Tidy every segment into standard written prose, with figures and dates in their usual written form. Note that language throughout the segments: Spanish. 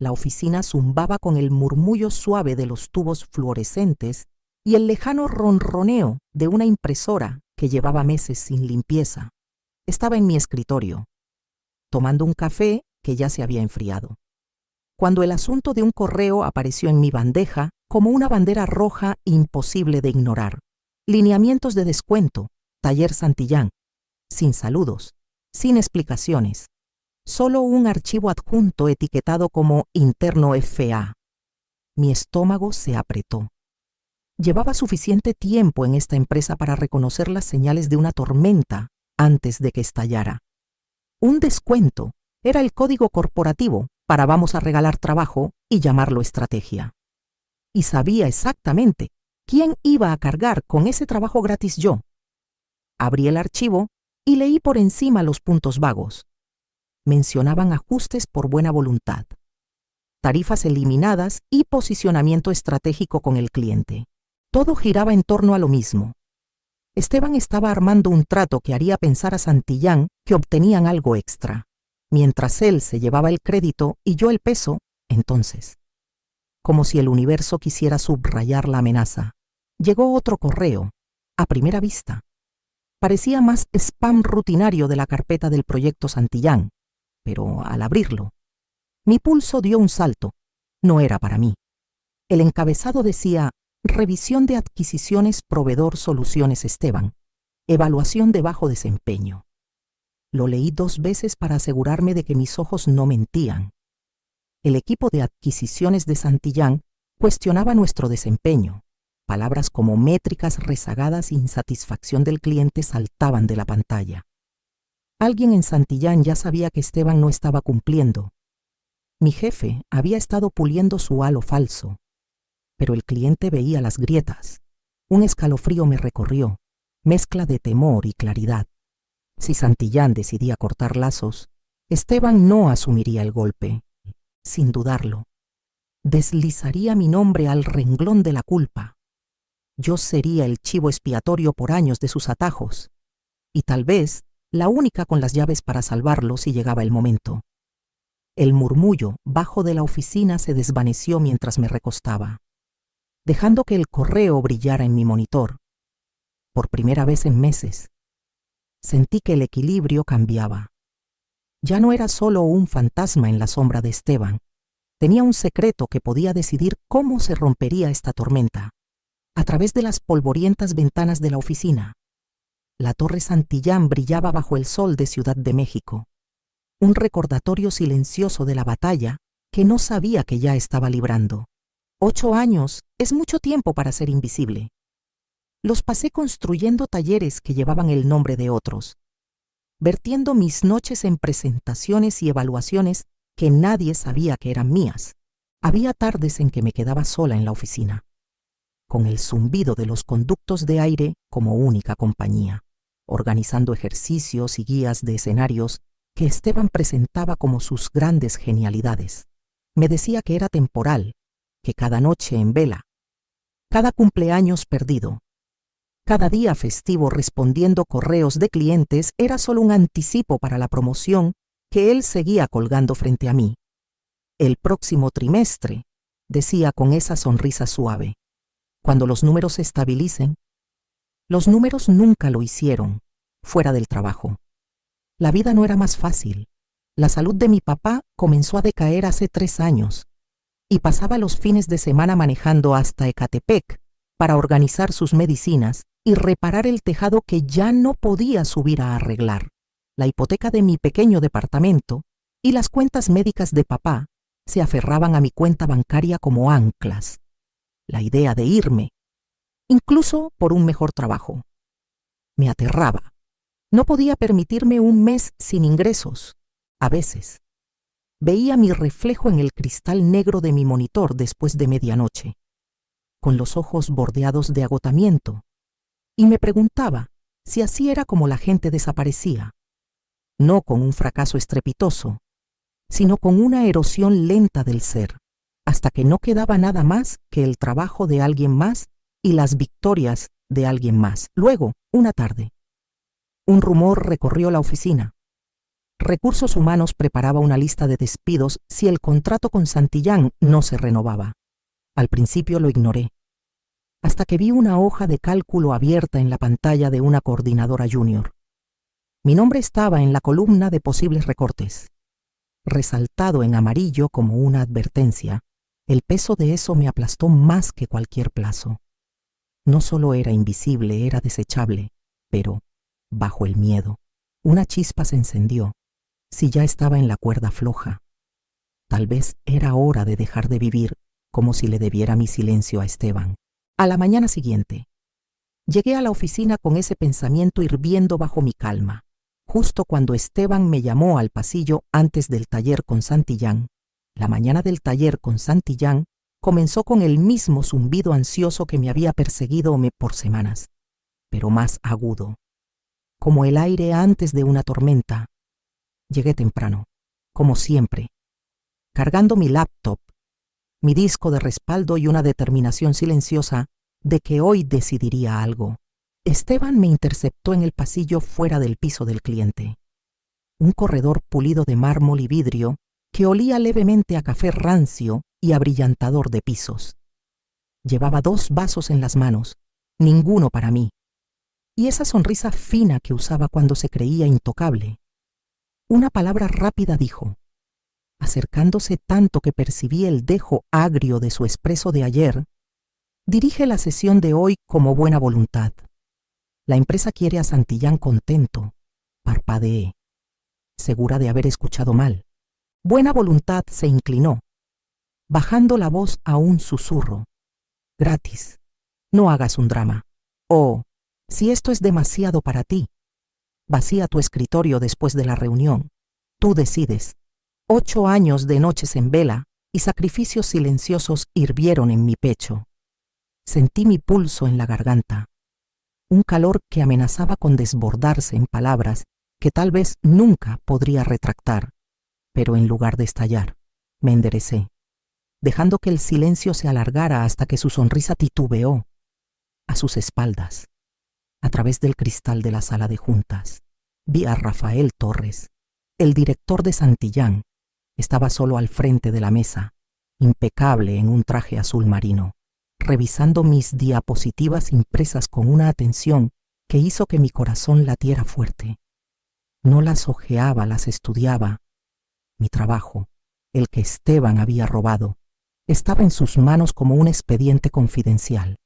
La oficina zumbaba con el murmullo suave de los tubos fluorescentes y el lejano ronroneo de una impresora que llevaba meses sin limpieza. Estaba en mi escritorio, tomando un café que ya se había enfriado, cuando el asunto de un correo apareció en mi bandeja como una bandera roja imposible de ignorar. Lineamientos de descuento, Taller Santillán, sin saludos, sin explicaciones, solo un archivo adjunto etiquetado como interno FA. Mi estómago se apretó. Llevaba suficiente tiempo en esta empresa para reconocer las señales de una tormenta antes de que estallara. Un descuento era el código corporativo para vamos a regalar trabajo y llamarlo estrategia. Y sabía exactamente quién iba a cargar con ese trabajo gratis yo. Abrí el archivo y leí por encima los puntos vagos. Mencionaban ajustes por buena voluntad, tarifas eliminadas y posicionamiento estratégico con el cliente. Todo giraba en torno a lo mismo. Esteban estaba armando un trato que haría pensar a Santillán que obtenían algo extra, mientras él se llevaba el crédito y yo el peso, entonces. Como si el universo quisiera subrayar la amenaza, llegó otro correo, a primera vista. Parecía más spam rutinario de la carpeta del proyecto Santillán, pero al abrirlo, mi pulso dio un salto. No era para mí. El encabezado decía: Revisión de adquisiciones Proveedor Soluciones Esteban. Evaluación de bajo desempeño. Lo leí 2 veces para asegurarme de que mis ojos no mentían. El equipo de adquisiciones de Santillán cuestionaba nuestro desempeño. Palabras como métricas rezagadas e insatisfacción del cliente saltaban de la pantalla. Alguien en Santillán ya sabía que Esteban no estaba cumpliendo. Mi jefe había estado puliendo su halo falso. Pero el cliente veía las grietas. Un escalofrío me recorrió, mezcla de temor y claridad. Si Santillán decidía cortar lazos, Esteban no asumiría el golpe. Sin dudarlo, deslizaría mi nombre al renglón de la culpa. Yo sería el chivo expiatorio por años de sus atajos, y tal vez la única con las llaves para salvarlo si llegaba el momento. El murmullo bajo de la oficina se desvaneció mientras me recostaba, dejando que el correo brillara en mi monitor. Por primera vez en meses, sentí que el equilibrio cambiaba. Ya no era solo un fantasma en la sombra de Esteban. Tenía un secreto que podía decidir cómo se rompería esta tormenta. A través de las polvorientas ventanas de la oficina, la Torre Santillán brillaba bajo el sol de Ciudad de México. Un recordatorio silencioso de la batalla que no sabía que ya estaba librando. 8 años es mucho tiempo para ser invisible. Los pasé construyendo talleres que llevaban el nombre de otros, vertiendo mis noches en presentaciones y evaluaciones que nadie sabía que eran mías. Había tardes en que me quedaba sola en la oficina, con el zumbido de los conductos de aire como única compañía, organizando ejercicios y guías de escenarios que Esteban presentaba como sus grandes genialidades. Me decía que era temporal, que cada noche en vela, cada cumpleaños perdido, cada día festivo respondiendo correos de clientes era solo un anticipo para la promoción que él seguía colgando frente a mí. El próximo trimestre, decía con esa sonrisa suave, cuando los números se estabilicen. Los números nunca lo hicieron, fuera del trabajo. La vida no era más fácil. La salud de mi papá comenzó a decaer hace 3 años y pasaba los fines de semana manejando hasta Ecatepec para organizar sus medicinas y reparar el tejado que ya no podía subir a arreglar. La hipoteca de mi pequeño departamento y las cuentas médicas de papá se aferraban a mi cuenta bancaria como anclas. La idea de irme, incluso por un mejor trabajo, me aterraba. No podía permitirme un mes sin ingresos. A veces, veía mi reflejo en el cristal negro de mi monitor después de medianoche, con los ojos bordeados de agotamiento, y me preguntaba si así era como la gente desaparecía, no con un fracaso estrepitoso, sino con una erosión lenta del ser, hasta que no quedaba nada más que el trabajo de alguien más y las victorias de alguien más. Luego, una tarde, un rumor recorrió la oficina. Recursos Humanos preparaba una lista de despidos si el contrato con Santillán no se renovaba. Al principio lo ignoré, hasta que vi una hoja de cálculo abierta en la pantalla de una coordinadora junior. Mi nombre estaba en la columna de posibles recortes. Resaltado en amarillo como una advertencia, el peso de eso me aplastó más que cualquier plazo. No solo era invisible, era desechable, pero, bajo el miedo, una chispa se encendió. Si ya estaba en la cuerda floja, tal vez era hora de dejar de vivir como si le debiera mi silencio a Esteban. A la mañana siguiente, llegué a la oficina con ese pensamiento hirviendo bajo mi calma, justo cuando Esteban me llamó al pasillo antes del taller con Santillán. La mañana del taller con Santillán comenzó con el mismo zumbido ansioso que me había perseguido por semanas, pero más agudo, como el aire antes de una tormenta. Llegué temprano, como siempre, cargando mi laptop, mi disco de respaldo y una determinación silenciosa de que hoy decidiría algo. Esteban me interceptó en el pasillo fuera del piso del cliente. Un corredor pulido de mármol y vidrio que olía levemente a café rancio y abrillantador de pisos. Llevaba 2 vasos en las manos, ninguno para mí, y esa sonrisa fina que usaba cuando se creía intocable. Una palabra rápida dijo, acercándose tanto que percibí el dejo agrio de su expreso de ayer: dirige la sesión de hoy como buena voluntad. La empresa quiere a Santillán contento. Parpadeé, segura de haber escuchado mal. Buena voluntad se inclinó, bajando la voz a un susurro. Gratis. No hagas un drama. Oh, si esto es demasiado para ti, vacía tu escritorio después de la reunión. Tú decides. 8 años de noches en vela y sacrificios silenciosos hirvieron en mi pecho. Sentí mi pulso en la garganta, un calor que amenazaba con desbordarse en palabras que tal vez nunca podría retractar, pero en lugar de estallar, me enderecé, dejando que el silencio se alargara hasta que su sonrisa titubeó. A sus espaldas, a través del cristal de la sala de juntas, vi a Rafael Torres, el director de Santillán. Estaba solo al frente de la mesa, impecable en un traje azul marino, revisando mis diapositivas impresas con una atención que hizo que mi corazón latiera fuerte. No las hojeaba, las estudiaba. Mi trabajo, el que Esteban había robado, estaba en sus manos como un expediente confidencial.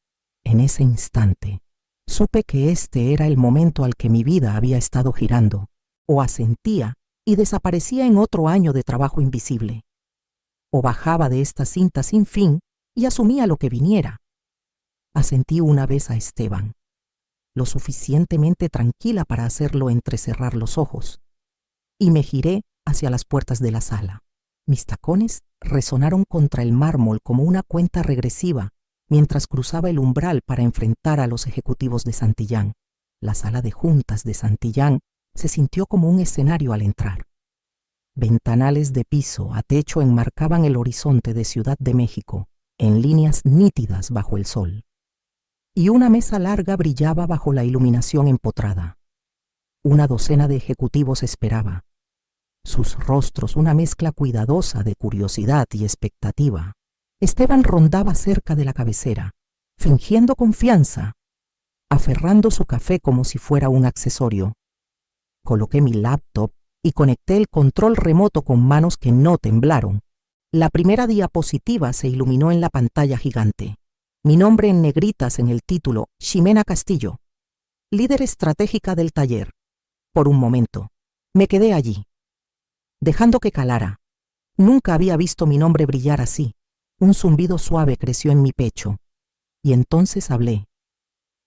En ese instante, supe que este era el momento al que mi vida había estado girando, o asentía y desaparecía en otro año de trabajo invisible, o bajaba de esta cinta sin fin y asumía lo que viniera. Asentí una vez a Esteban, lo suficientemente tranquila para hacerlo entrecerrar los ojos, y me giré hacia las puertas de la sala. Mis tacones resonaron contra el mármol como una cuenta regresiva mientras cruzaba el umbral para enfrentar a los ejecutivos de Santillán. La sala de juntas de Santillán se sintió como un escenario al entrar. Ventanales de piso a techo enmarcaban el horizonte de Ciudad de México, en líneas nítidas bajo el sol. Y una mesa larga brillaba bajo la iluminación empotrada. Una docena de ejecutivos esperaba. Sus rostros una mezcla cuidadosa de curiosidad y expectativa. Esteban rondaba cerca de la cabecera, fingiendo confianza, aferrando su café como si fuera un accesorio. Coloqué mi laptop y conecté el control remoto con manos que no temblaron. La primera diapositiva se iluminó en la pantalla gigante. Mi nombre en negritas en el título: Ximena Castillo, líder estratégica del taller. Por un momento, me quedé allí, dejando que calara. Nunca había visto mi nombre brillar así. Un zumbido suave creció en mi pecho. Y entonces hablé.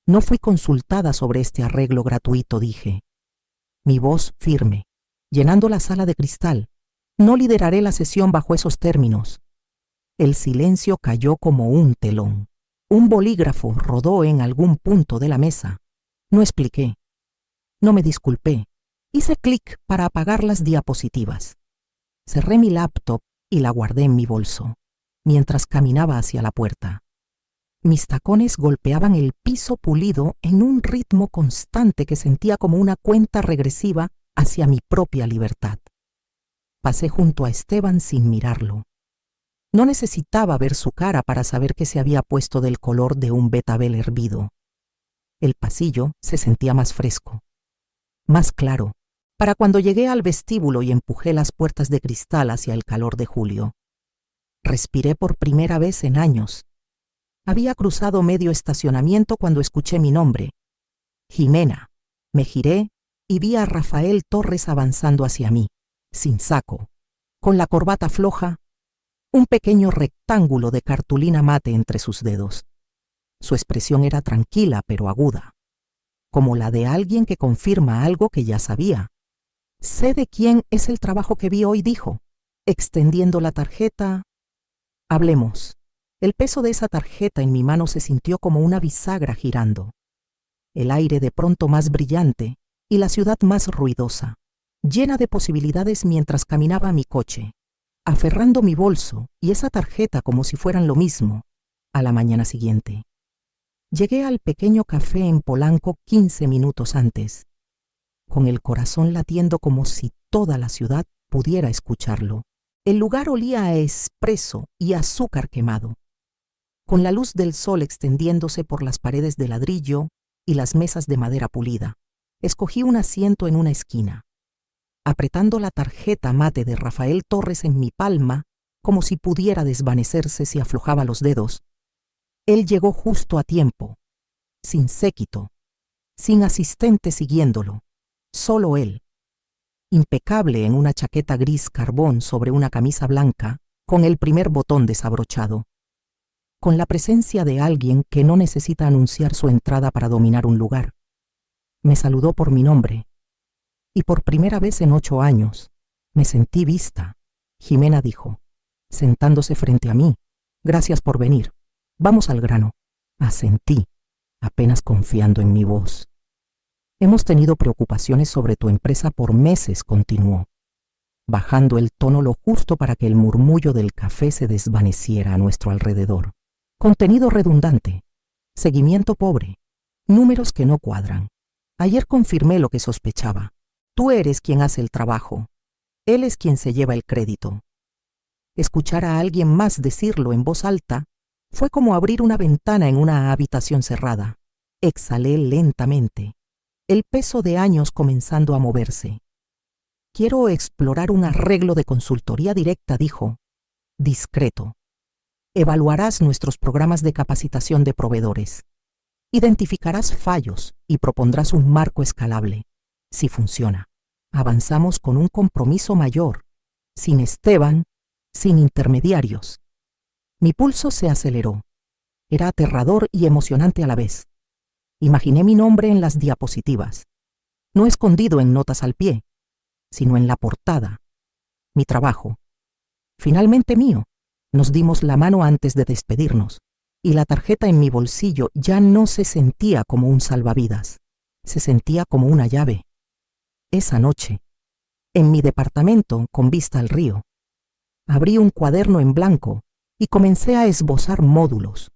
No fui consultada sobre este arreglo gratuito, dije. Mi voz firme, llenando la sala de cristal. No lideraré la sesión bajo esos términos. El silencio cayó como un telón. Un bolígrafo rodó en algún punto de la mesa. No expliqué. No me disculpé. Hice clic para apagar las diapositivas. Cerré mi laptop y la guardé en mi bolso, mientras caminaba hacia la puerta. Mis tacones golpeaban el piso pulido en un ritmo constante que sentía como una cuenta regresiva hacia mi propia libertad. Pasé junto a Esteban sin mirarlo. No necesitaba ver su cara para saber que se había puesto del color de un betabel hervido. El pasillo se sentía más fresco, más claro, para cuando llegué al vestíbulo y empujé las puertas de cristal hacia el calor de julio. Respiré por primera vez en años. Había cruzado medio estacionamiento cuando escuché mi nombre. Jimena. Me giré y vi a Rafael Torres avanzando hacia mí, sin saco, con la corbata floja, un pequeño rectángulo de cartulina mate entre sus dedos. Su expresión era tranquila pero aguda, como la de alguien que confirma algo que ya sabía. «Sé de quién es el trabajo que vi hoy», dijo, extendiendo la tarjeta. «Hablemos». El peso de esa tarjeta en mi mano se sintió como una bisagra girando. El aire de pronto más brillante y la ciudad más ruidosa, llena de posibilidades mientras caminaba a mi coche, aferrando mi bolso y esa tarjeta como si fueran lo mismo, a la mañana siguiente. Llegué al pequeño café en Polanco 15 minutos antes, con el corazón latiendo como si toda la ciudad pudiera escucharlo. El lugar olía a espresso y azúcar quemado, con la luz del sol extendiéndose por las paredes de ladrillo y las mesas de madera pulida. Escogí un asiento en una esquina, apretando la tarjeta mate de Rafael Torres en mi palma como si pudiera desvanecerse si aflojaba los dedos. Él llegó justo a tiempo, sin séquito, sin asistente siguiéndolo, solo él, impecable en una chaqueta gris carbón sobre una camisa blanca con el primer botón desabrochado, con la presencia de alguien que no necesita anunciar su entrada para dominar un lugar. Me saludó por mi nombre, y por primera vez en 8 años me sentí vista. Jimena dijo, sentándose frente a mí, «Gracias por venir. Vamos al grano». Asentí, apenas confiando en mi voz. «Hemos tenido preocupaciones sobre tu empresa por meses», continuó, bajando el tono lo justo para que el murmullo del café se desvaneciera a nuestro alrededor. «Contenido redundante, seguimiento pobre, números que no cuadran. Ayer confirmé lo que sospechaba. Tú eres quien hace el trabajo. Él es quien se lleva el crédito». Escuchar a alguien más decirlo en voz alta fue como abrir una ventana en una habitación cerrada. Exhalé lentamente, el peso de años comenzando a moverse. «Quiero explorar un arreglo de consultoría directa», dijo, discreto. «Evaluarás nuestros programas de capacitación de proveedores. Identificarás fallos y propondrás un marco escalable. Si funciona, avanzamos con un compromiso mayor, sin Esteban, sin intermediarios». Mi pulso se aceleró. Era aterrador y emocionante a la vez. Imaginé mi nombre en las diapositivas, no escondido en notas al pie, sino en la portada. Mi trabajo, finalmente mío. Nos dimos la mano antes de despedirnos, y la tarjeta en mi bolsillo ya no se sentía como un salvavidas, se sentía como una llave. Esa noche, en mi departamento con vista al río, abrí un cuaderno en blanco y comencé a esbozar módulos,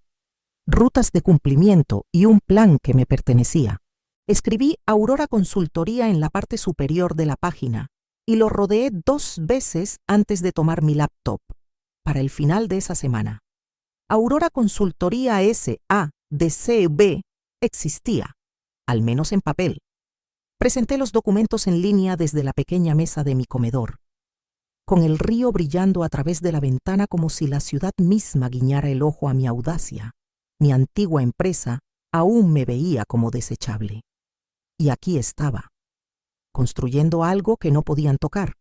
rutas de cumplimiento y un plan que me pertenecía. Escribí Aurora Consultoría en la parte superior de la página y lo rodeé 2 veces antes de tomar mi laptop, para el final de esa semana. Aurora Consultoría S.A.D.C.B. existía, al menos en papel. Presenté los documentos en línea desde la pequeña mesa de mi comedor, con el río brillando a través de la ventana como si la ciudad misma guiñara el ojo a mi audacia. Mi antigua empresa aún me veía como desechable. Y aquí estaba, construyendo algo que no podían tocar.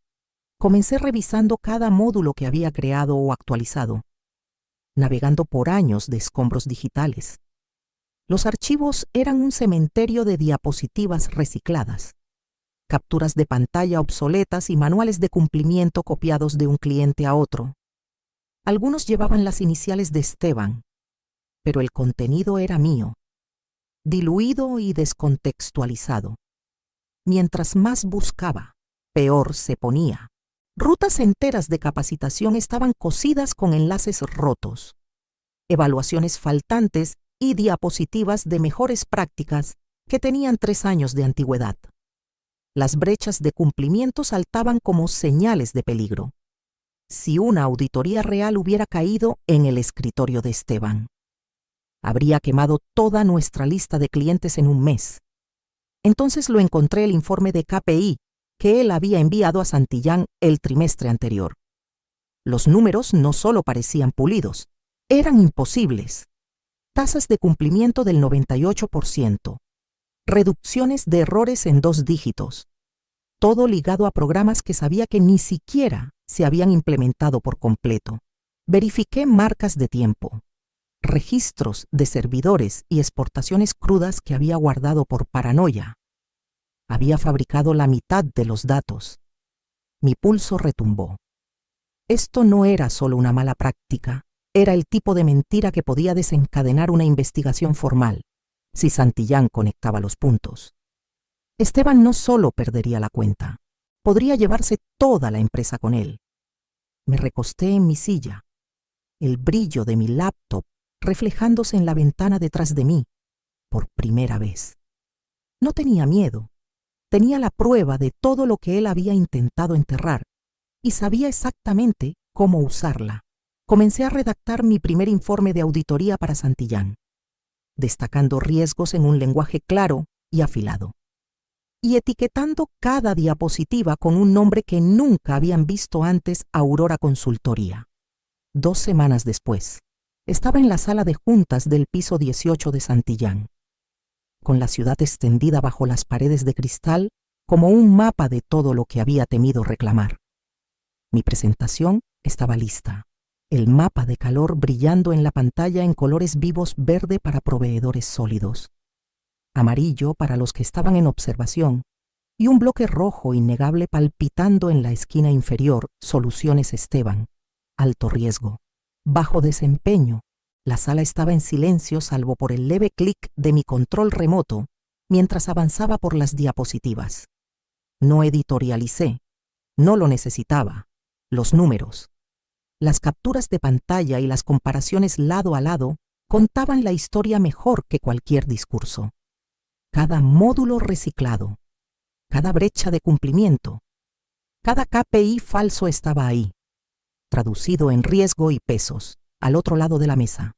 Comencé revisando cada módulo que había creado o actualizado, navegando por años de escombros digitales. Los archivos eran un cementerio de diapositivas recicladas, capturas de pantalla obsoletas y manuales de cumplimiento copiados de un cliente a otro. Algunos llevaban las iniciales de Esteban, pero el contenido era mío, diluido y descontextualizado. Mientras más buscaba, peor se ponía. Rutas enteras de capacitación estaban cosidas con enlaces rotos, evaluaciones faltantes y diapositivas de mejores prácticas que tenían 3 años de antigüedad. Las brechas de cumplimiento saltaban como señales de peligro. Si una auditoría real hubiera caído en el escritorio de Esteban, habría quemado toda nuestra lista de clientes en un mes. Entonces lo encontré el informe de KPI que él había enviado a Santillán el trimestre anterior. Los números no solo parecían pulidos, eran imposibles. Tasas de cumplimiento del 98%, reducciones de errores en 2 dígitos, todo ligado a programas que sabía que ni siquiera se habían implementado por completo. Verifiqué marcas de tiempo, registros de servidores y exportaciones crudas que había guardado por paranoia. Había fabricado la mitad de los datos. Mi pulso retumbó. Esto no era solo una mala práctica, era el tipo de mentira que podía desencadenar una investigación formal, si Santillán conectaba los puntos. Esteban no solo perdería la cuenta, podría llevarse toda la empresa con él. Me recosté en mi silla, el brillo de mi laptop reflejándose en la ventana detrás de mí, por primera vez. No tenía miedo, tenía la prueba de todo lo que él había intentado enterrar y sabía exactamente cómo usarla. Comencé a redactar mi primer informe de auditoría para Santillán, destacando riesgos en un lenguaje claro y afilado, y etiquetando cada diapositiva con un nombre que nunca habían visto antes Aurora Consultoría. 2 semanas después, estaba en la sala de juntas del piso 18 de Santillán, con la ciudad extendida bajo las paredes de cristal como un mapa de todo lo que había temido reclamar. Mi presentación estaba lista, el mapa de calor brillando en la pantalla en colores vivos: verde para proveedores sólidos, amarillo para los que estaban en observación y un bloque rojo innegable palpitando en la esquina inferior: Soluciones Esteban, alto riesgo, bajo desempeño. La sala estaba en silencio salvo por el leve clic de mi control remoto mientras avanzaba por las diapositivas. No editorialicé, no lo necesitaba. Los números, las capturas de pantalla y las comparaciones lado a lado contaban la historia mejor que cualquier discurso. Cada módulo reciclado, cada brecha de cumplimiento, cada KPI falso estaba ahí, traducido en riesgo y pesos, al otro lado de la mesa.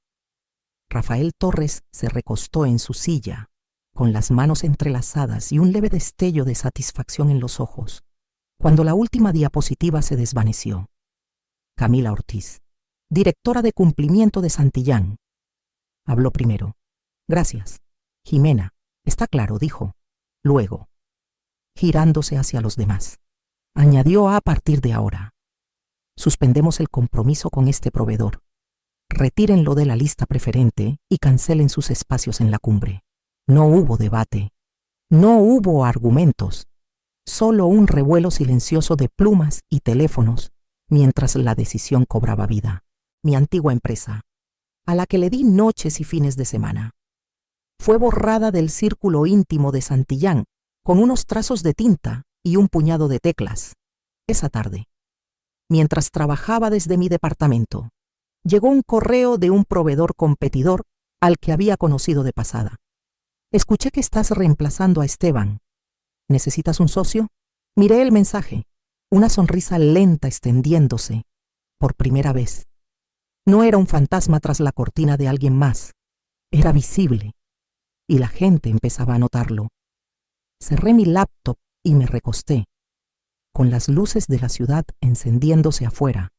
Rafael Torres se recostó en su silla, con las manos entrelazadas y un leve destello de satisfacción en los ojos, cuando la última diapositiva se desvaneció. Camila Ortiz, directora de cumplimiento de Santillán, habló primero. Gracias. Jimena, está claro, dijo. Luego, girándose hacia los demás, añadió: a partir de ahora, suspendemos el compromiso con este proveedor. Retírenlo de la lista preferente y cancelen sus espacios en la cumbre. No hubo debate, no hubo argumentos, solo un revuelo silencioso de plumas y teléfonos mientras la decisión cobraba vida. Mi antigua empresa, a la que le di noches y fines de semana, fue borrada del círculo íntimo de Santillán con unos trazos de tinta y un puñado de teclas. Esa tarde, mientras trabajaba desde mi departamento, llegó un correo de un proveedor competidor al que había conocido de pasada. Escuché que estás reemplazando a Esteban. ¿Necesitas un socio? Miré el mensaje, una sonrisa lenta extendiéndose, por primera vez. No era un fantasma tras la cortina de alguien más, era visible, y la gente empezaba a notarlo. Cerré mi laptop y me recosté, con las luces de la ciudad encendiéndose afuera,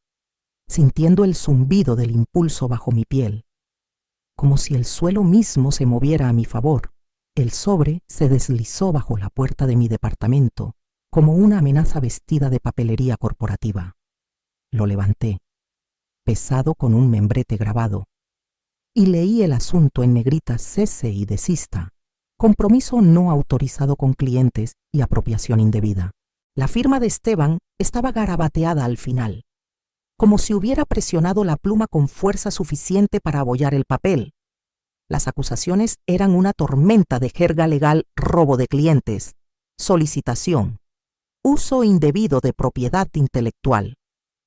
sintiendo el zumbido del impulso bajo mi piel, como si el suelo mismo se moviera a mi favor. El sobre se deslizó bajo la puerta de mi departamento, como una amenaza vestida de papelería corporativa. Lo levanté, pesado con un membrete grabado, y leí el asunto en negrita: cese y desista, compromiso no autorizado con clientes y apropiación indebida. La firma de Esteban estaba garabateada al final, como si hubiera presionado la pluma con fuerza suficiente para abollar el papel. Las acusaciones eran una tormenta de jerga legal: robo de clientes, solicitación, uso indebido de propiedad intelectual.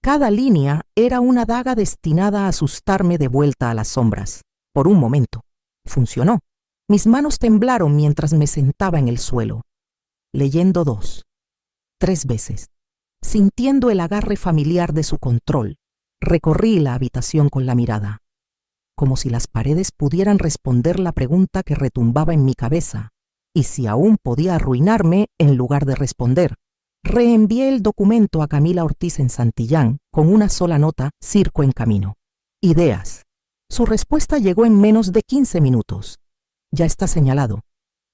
Cada línea era una daga destinada a asustarme de vuelta a las sombras. Por un momento, funcionó. Mis manos temblaron mientras me sentaba en el suelo. leyendo 2, 3 veces. Sintiendo el agarre familiar de su control, recorrí la habitación con la mirada, como si las paredes pudieran responder la pregunta que retumbaba en mi cabeza, y si aún podía arruinarme en lugar de responder. Reenvié el documento a Camila Ortiz en Santillán con una sola nota: circo en camino. Ideas. Su respuesta llegó en menos de 15 minutos. Ya está señalado.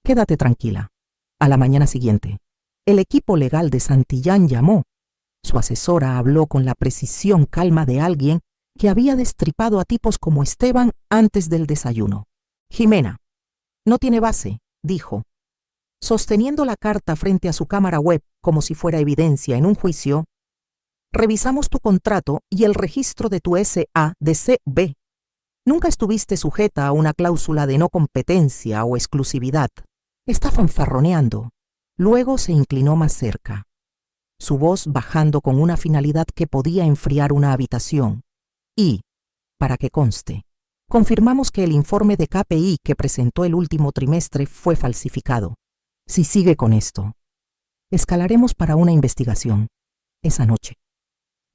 Quédate tranquila. A la mañana siguiente, el equipo legal de Santillán llamó. Su asesora habló con la precisión calma de alguien que había destripado a tipos como Esteban antes del desayuno. Jimena, no tiene base, dijo. Sosteniendo la carta frente a su cámara web como si fuera evidencia en un juicio, revisamos tu contrato y el registro de tu SADCB. Nunca estuviste sujeta a una cláusula de no competencia o exclusividad. Está fanfarroneando. Luego se inclinó más cerca, su voz bajando con una finalidad que podía enfriar una habitación. Y, para que conste, confirmamos que el informe de KPI que presentó el último trimestre fue falsificado. Si sigue con esto, escalaremos para una investigación. Esa noche,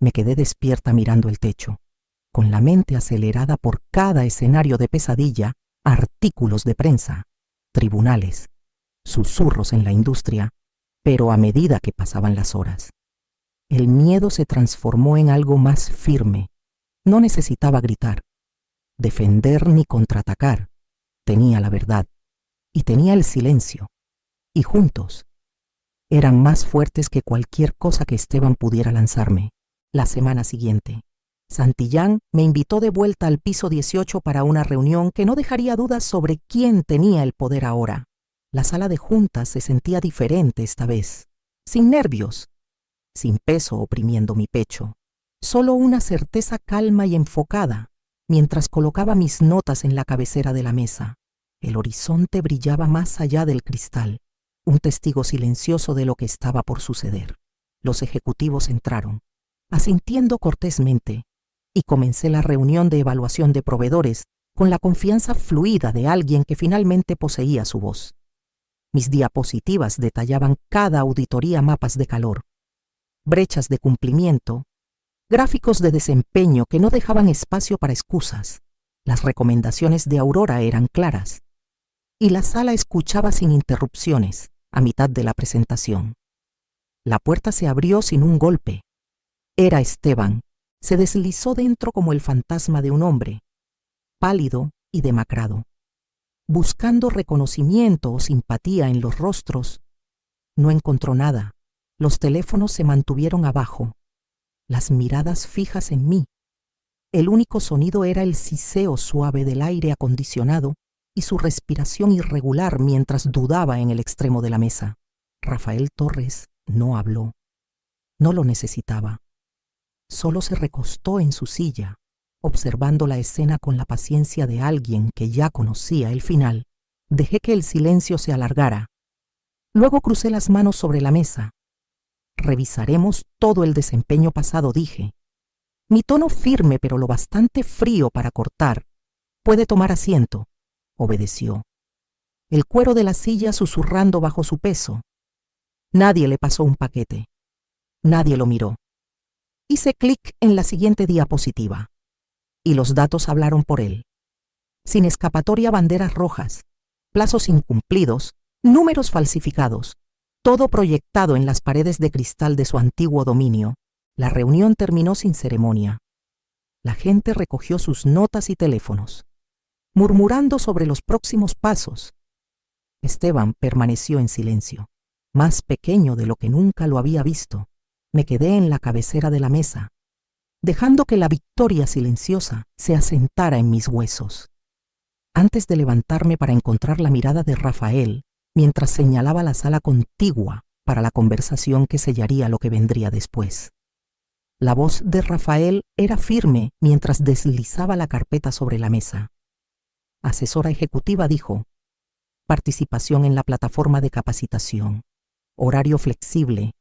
me quedé despierta mirando el techo, con la mente acelerada por cada escenario de pesadilla, artículos de prensa, tribunales, susurros en la industria, pero a medida que pasaban las horas, el miedo se transformó en algo más firme. No necesitaba gritar, defender ni contraatacar. Tenía la verdad y tenía el silencio, y juntos eran más fuertes que cualquier cosa que Esteban pudiera lanzarme. La semana siguiente, Santillán me invitó de vuelta al piso 18 para una reunión que no dejaría dudas sobre quién tenía el poder ahora. La sala de juntas se sentía diferente esta vez, sin nervios, sin peso oprimiendo mi pecho, solo una certeza calma y enfocada, mientras colocaba mis notas en la cabecera de la mesa. El horizonte brillaba más allá del cristal, un testigo silencioso de lo que estaba por suceder. Los ejecutivos entraron, asintiendo cortésmente, y comencé la reunión de evaluación de proveedores con la confianza fluida de alguien que finalmente poseía su voz. Mis diapositivas detallaban cada auditoría, mapas de calor, brechas de cumplimiento, gráficos de desempeño que no dejaban espacio para excusas. Las recomendaciones de Aurora eran claras, y la sala escuchaba sin interrupciones a mitad de la presentación. La puerta se abrió sin un golpe. Era Esteban. Se deslizó dentro como el fantasma de un hombre, pálido y demacrado. Buscando reconocimiento o simpatía en los rostros, no encontró nada. Los teléfonos se mantuvieron abajo, las miradas fijas en mí. El único sonido era el siseo suave del aire acondicionado y su respiración irregular mientras dudaba en el extremo de la mesa. Rafael Torres no habló. No lo necesitaba. Solo se recostó en su silla, observando la escena con la paciencia de alguien que ya conocía el final. Dejé que el silencio se alargara. Luego crucé las manos sobre la mesa. Revisaremos todo el desempeño pasado, dije. Mi tono firme pero lo bastante frío para cortar. Puede tomar asiento. Obedeció. El cuero de la silla susurrando bajo su peso. Nadie le pasó un paquete. Nadie lo miró. Hice clic en la siguiente diapositiva, y los datos hablaron por él. Sin escapatoria, banderas rojas, plazos incumplidos, números falsificados, todo proyectado en las paredes de cristal de su antiguo dominio. La reunión terminó sin ceremonia. La gente recogió sus notas y teléfonos, murmurando sobre los próximos pasos. Esteban permaneció en silencio, más pequeño de lo que nunca lo había visto. Me quedé en la cabecera de la mesa, dejando que la victoria silenciosa se asentara en mis huesos. Antes de levantarme para encontrar la mirada de Rafael, mientras señalaba la sala contigua para la conversación que sellaría lo que vendría después. La voz de Rafael era firme mientras deslizaba la carpeta sobre la mesa. Asesora ejecutiva, dijo: participación en la plataforma de capacitación, horario flexible.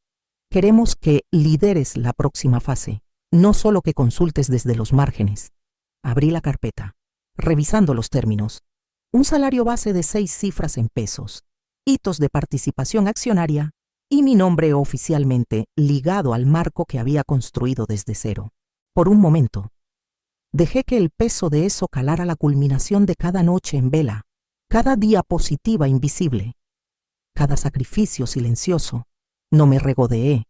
Queremos que lideres la próxima fase, no solo que consultes desde los márgenes. Abrí la carpeta, revisando los términos. Un salario base de 6 cifras en pesos, hitos de participación accionaria y mi nombre oficialmente ligado al marco que había construido desde cero. Por un momento, dejé que el peso de eso calara la culminación de cada noche en vela, cada diapositiva invisible, cada sacrificio silencioso. No me regodeé.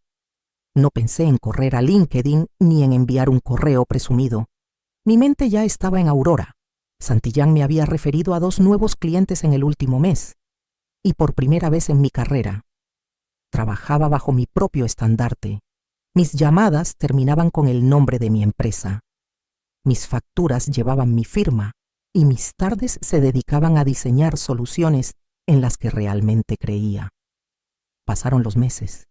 No pensé en correr a LinkedIn ni en enviar un correo presumido. Mi mente ya estaba en Aurora. Santillán me había referido a 2 nuevos clientes en el último mes. Y por primera vez en mi carrera, trabajaba bajo mi propio estandarte. Mis llamadas terminaban con el nombre de mi empresa. Mis facturas llevaban mi firma y mis tardes se dedicaban a diseñar soluciones en las que realmente creía. Pasaron los meses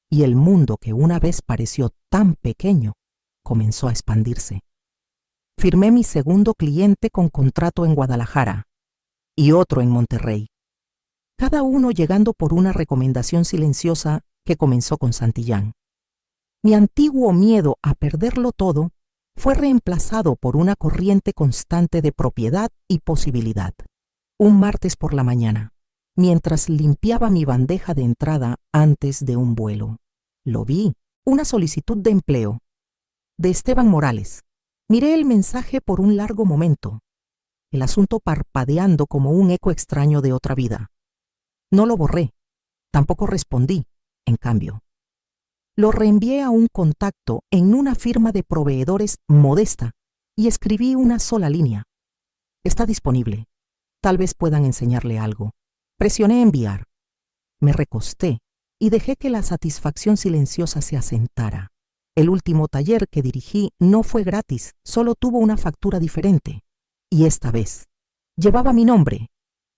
y el mundo que una vez pareció tan pequeño comenzó a expandirse. Firmé mi segundo cliente con contrato en Guadalajara y otro en Monterrey, cada uno llegando por una recomendación silenciosa que comenzó con Santillán. Mi antiguo miedo a perderlo todo fue reemplazado por una corriente constante de propiedad y posibilidad. Un martes por la mañana, mientras limpiaba mi bandeja de entrada antes de un vuelo, lo vi, una solicitud de empleo, de Esteban Morales. Miré el mensaje por un largo momento, el asunto parpadeando como un eco extraño de otra vida. No lo borré, tampoco respondí, en cambio. Lo reenvié a un contacto en una firma de proveedores modesta y escribí una sola línea. Está disponible. Tal vez puedan enseñarle algo. Presioné enviar. Me recosté y dejé que la satisfacción silenciosa se asentara. El último taller que dirigí no fue gratis, solo tuvo una factura diferente. Y esta vez llevaba mi nombre,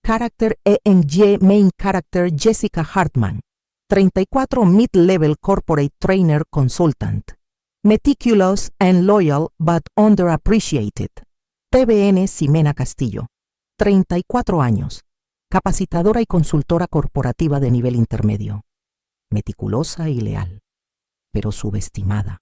Character ENG Main Character Jessica Hartman, 34 Mid-Level Corporate Trainer Consultant, Meticulous and Loyal but Underappreciated, TBN Ximena Castillo, 34 años, capacitadora y consultora corporativa de nivel intermedio, meticulosa y leal, pero subestimada.